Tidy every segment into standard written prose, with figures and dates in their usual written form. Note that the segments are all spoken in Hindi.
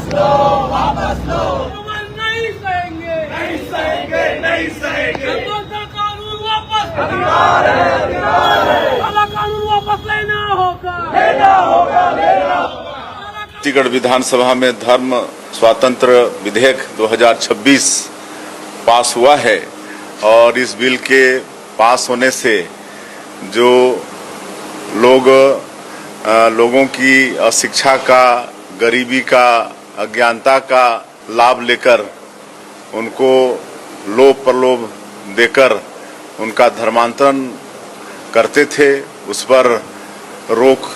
वापस लो। नहीं सहेंगे, नहीं सहेंगे, नहीं सहेंगे। कानून वापस, अधिकार है, काला कानून वापस लेना होगा, लेना होगा, लेना होगा। छत्तीसगढ़ विधानसभा में धर्म स्वातंत्र विधेयक 2026 पास हुआ है और इस बिल के पास होने से जो लोगों की अशिक्षा का, गरीबी का, अज्ञानता का लाभ लेकर उनको लोभ प्रलोभ देकर उनका धर्मांतरण करते थे, उस पर रोक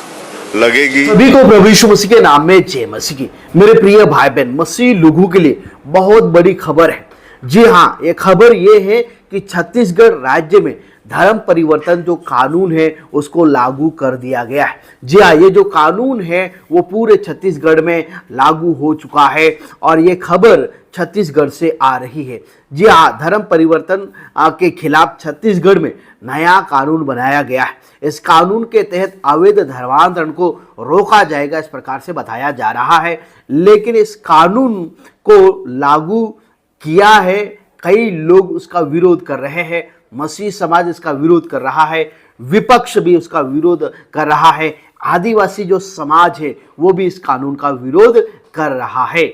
लगेगी। सभी को प्रभु यीशु मसीह के नाम में जय मसीह की। मेरे प्रिय भाई बहन, मसीह लोगों के लिए बहुत बड़ी खबर है। जी हाँ, ये खबर ये है कि छत्तीसगढ़ राज्य में धर्म परिवर्तन जो कानून है उसको लागू कर दिया गया है। जी हाँ, ये जो कानून है वो पूरे छत्तीसगढ़ में लागू हो चुका है और ये खबर छत्तीसगढ़ से आ रही है। जी हाँ, धर्म परिवर्तन के खिलाफ छत्तीसगढ़ में नया कानून बनाया गया है। इस कानून के तहत अवैध धर्मांतरण को रोका जाएगा, इस प्रकार से बताया जा रहा है। लेकिन इस कानून को लागू किया है, कई लोग उसका विरोध कर रहे हैं। मसीह समाज इसका विरोध कर रहा है, विपक्ष भी उसका विरोध कर रहा है, आदिवासी जो समाज है वो भी इस कानून का विरोध कर रहा है।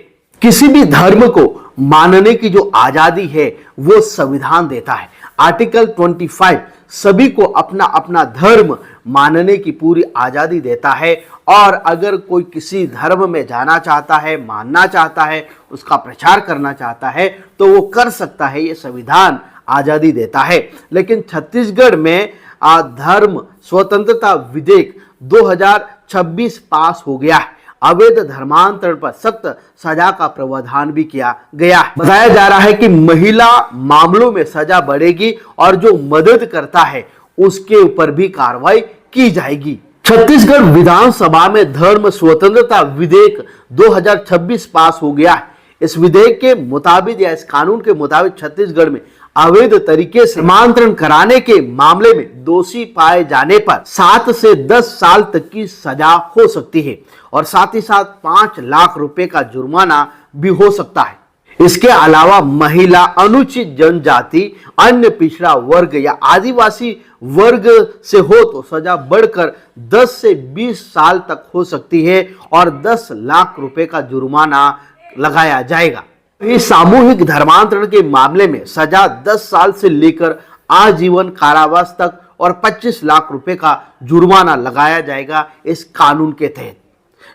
किसी भी धर्म को मानने की जो आजादी है वो संविधान देता है। आर्टिकल 25 सभी को अपना अपना धर्म मानने की पूरी आजादी देता है और अगर कोई किसी धर्म में जाना चाहता है, मानना चाहता है, उसका प्रचार करना चाहता है तो वो कर सकता है, ये संविधान आजादी देता है। लेकिन छत्तीसगढ़ में धर्म स्वतंत्रता विधेयक 2026 पास हो गया है। अवैध धर्मांतरण पर सख्त सजा का प्रावधान भी किया गया है। बताया जा रहा है कि महिला मामलों में सजा बढ़ेगी और जो मदद करता है उसके ऊपर भी कार्रवाई की जाएगी। छत्तीसगढ़ विधानसभा में धर्म स्वतंत्रता विधेयक 2026 पास हो गया है। इस विधेयक के मुताबिक या इस कानून के मुताबिक छत्तीसगढ़ में अवैध तरीके से धर्मांतरण कराने के मामले में दोषी पाए जाने पर 7 से 10 साल तक की सजा हो सकती है और साथ ही साथ 5 लाख रुपए का जुर्माना भी हो सकता है। इसके अलावा महिला, अनुसूचित जनजाति, अन्य पिछड़ा वर्ग या आदिवासी वर्ग से हो तो सजा बढ़कर 10 से 20 साल तक हो सकती है और 10 लाख रुपए का जुर्माना लगाया जाएगा। इस सामूहिक धर्मांतरण के मामले में सजा 10 साल से लेकर आजीवन कारावास तक और 25 लाख रुपए का जुर्माना लगाया जाएगा इस कानून के तहत।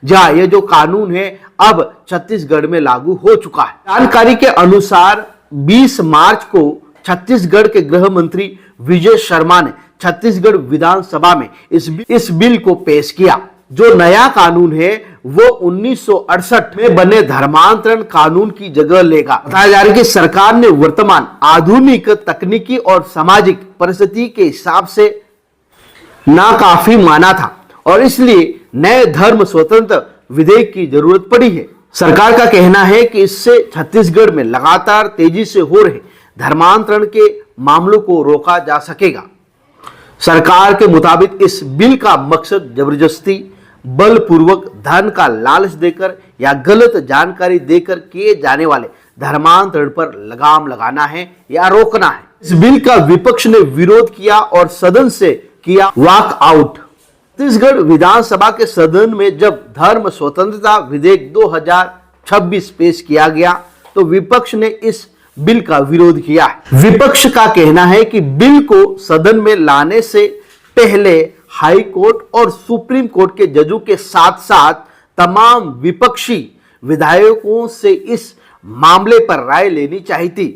जहां ये जो कानून है अब छत्तीसगढ़ में लागू हो चुका है। जानकारी के अनुसार 20 मार्च को छत्तीसगढ़ के गृह मंत्री विजय शर्मा ने छत्तीसगढ़ विधानसभा में इस बिल को पेश किया। जो नया कानून है वो 1968 में बने धर्मांतरण कानून की जगह लेगा। बताया जा रहा है कि सरकार ने वर्तमान आधुनिक तकनीकी और सामाजिक परिस्थिति के हिसाब से नाकाफी माना था और इसलिए नए धर्म स्वतंत्र विधेयक की जरूरत पड़ी है। सरकार का कहना है कि इससे छत्तीसगढ़ में लगातार तेजी से हो रहे धर्मांतरण के मामलों को रोका जा सकेगा। सरकार के मुताबिक इस बिल का मकसद जबरदस्ती, बलपूर्वक, धन का लालच देकर या गलत जानकारी देकर किए जाने वाले धर्मांतरण पर लगाम लगाना है या रोकना है। इस बिल का विपक्ष ने विरोध किया और सदन से किया वॉक आउट। छत्तीसगढ़ विधानसभा के सदन में जब धर्म स्वतंत्रता विधेयक 2026 पेश किया गया तो विपक्ष ने इस बिल का विरोध किया। विपक्ष का कहना है कि बिल को सदन में लाने से पहले हाई कोर्ट और सुप्रीम कोर्ट के जजों के साथ साथ तमाम विपक्षी विधायकों से इस मामले पर राय लेनी चाहिए थी।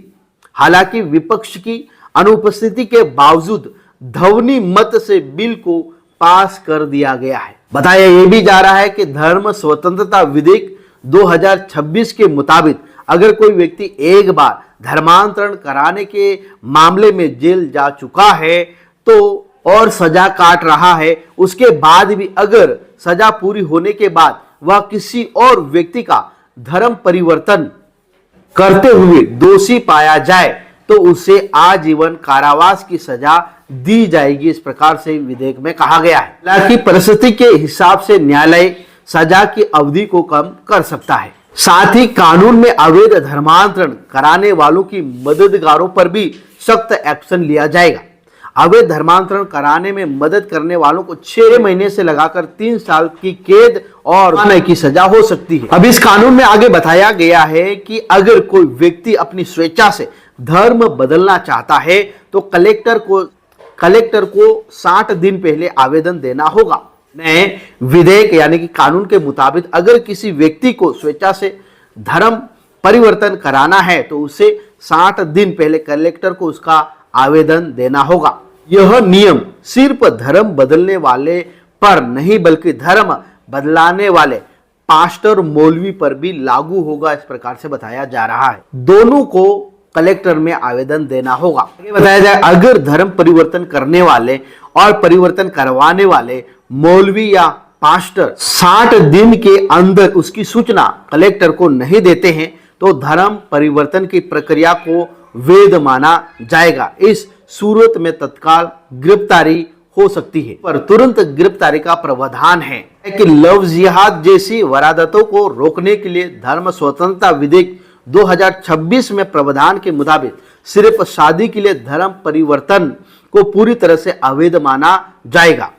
हालांकि विपक्ष की अनुपस्थिति के बावजूद ध्वनि मत से बिल को पास कर दिया गया है। बताया यह भी जा रहा है कि धर्म स्वतंत्रता विधेयक 2026 के मुताबिक अगर कोई व्यक्ति एक बार धर्मांतरण कराने के मामले में जेल जा चुका है तो और सजा काट रहा है, उसके बाद भी अगर सजा पूरी होने के बाद वह किसी और व्यक्ति का धर्म परिवर्तन करते हुए दोषी पाया जाए तो उसे आजीवन कारावास की सजा दी जाएगी, इस प्रकार से विधेयक में कहा गया है। हालांकि परिस्थिति के हिसाब से न्यायालय सजा की अवधि को कम कर सकता है। साथ ही कानून में अवैध धर्मांतरण कराने वालों की मददगारों पर भी सख्त एक्शन लिया जाएगा। अवैध धर्मांतरण कराने में मदद करने वालों को 6 महीने से लगाकर 3 साल की कैद और जुर्माने की सजा हो सकती है। अब इस कानून में आगे बताया गया है कि अगर कोई व्यक्ति अपनी स्वेच्छा से धर्म बदलना चाहता है तो कलेक्टर को 60 दिन पहले आवेदन देना होगा। नए विधेयक यानी कि कानून के मुताबिक अगर किसी व्यक्ति को स्वेच्छा से धर्म परिवर्तन कराना है तो उसे 60 दिन पहले कलेक्टर को उसका आवेदन देना होगा। यह नियम सिर्फ धर्म बदलने वाले पर नहीं बल्कि धर्म बदलाने वाले पास्टर मौलवी पर भी लागू होगा, इस प्रकार से बताया जा रहा है। दोनों को कलेक्टर में आवेदन देना होगा। आगे बताया जाए अगर धर्म परिवर्तन करने वाले और परिवर्तन करवाने वाले मौलवी या पास्टर 60 दिन के अंदर उसकी सूचना कलेक्टर को नहीं देते हैं तो धर्म परिवर्तन की प्रक्रिया को वैध माना जाएगा। इस सूरत में तत्काल गिरफ्तारी हो सकती है, पर तुरंत गिरफ्तारी का प्रावधान है कि लव जिहाद जैसी वारदातों को रोकने के लिए धर्म स्वतंत्रता विधेयक 2026 में प्रावधान के मुताबिक सिर्फ शादी के लिए धर्म परिवर्तन को पूरी तरह से अवैध माना जाएगा।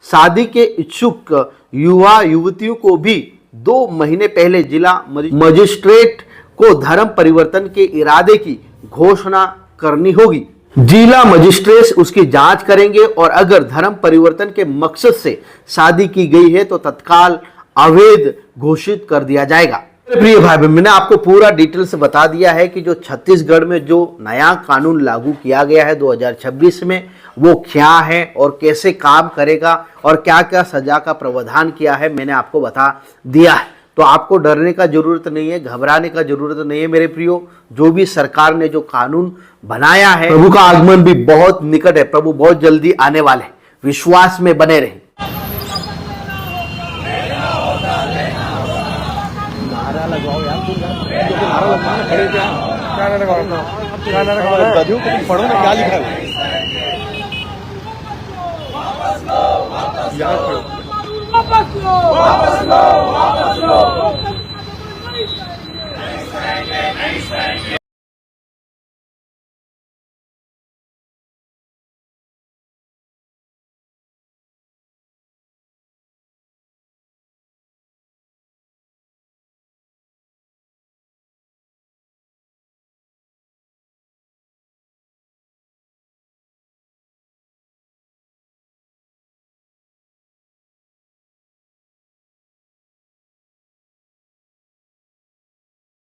शादी के इच्छुक युवा युवतियों को भी 2 महीने पहले जिला मजिस्ट्रेट को धर्म परिवर्तन के इरादे की घोषणा करनी होगी। जिला मजिस्ट्रेट उसकी जांच करेंगे और अगर धर्म परिवर्तन के मकसद से शादी की गई है तो तत्काल अवैध घोषित कर दिया जाएगा। प्रिय भाई बहन, मैंने आपको पूरा डिटेल से बता दिया है कि जो छत्तीसगढ़ में जो नया कानून लागू किया गया है 2026 में वो क्या है और कैसे काम करेगा और क्या क्या सजा का प्रावधान किया है, मैंने आपको बता दिया है। तो आपको डरने का जरूरत नहीं है, घबराने का जरूरत नहीं है मेरे प्रियो। जो भी सरकार ने जो कानून बनाया है, प्रभु का आगमन भी बहुत निकट है, प्रभु बहुत जल्दी आने वाले हैं। विश्वास में बने रहें। वापस लो, वापस लो, वापस लो।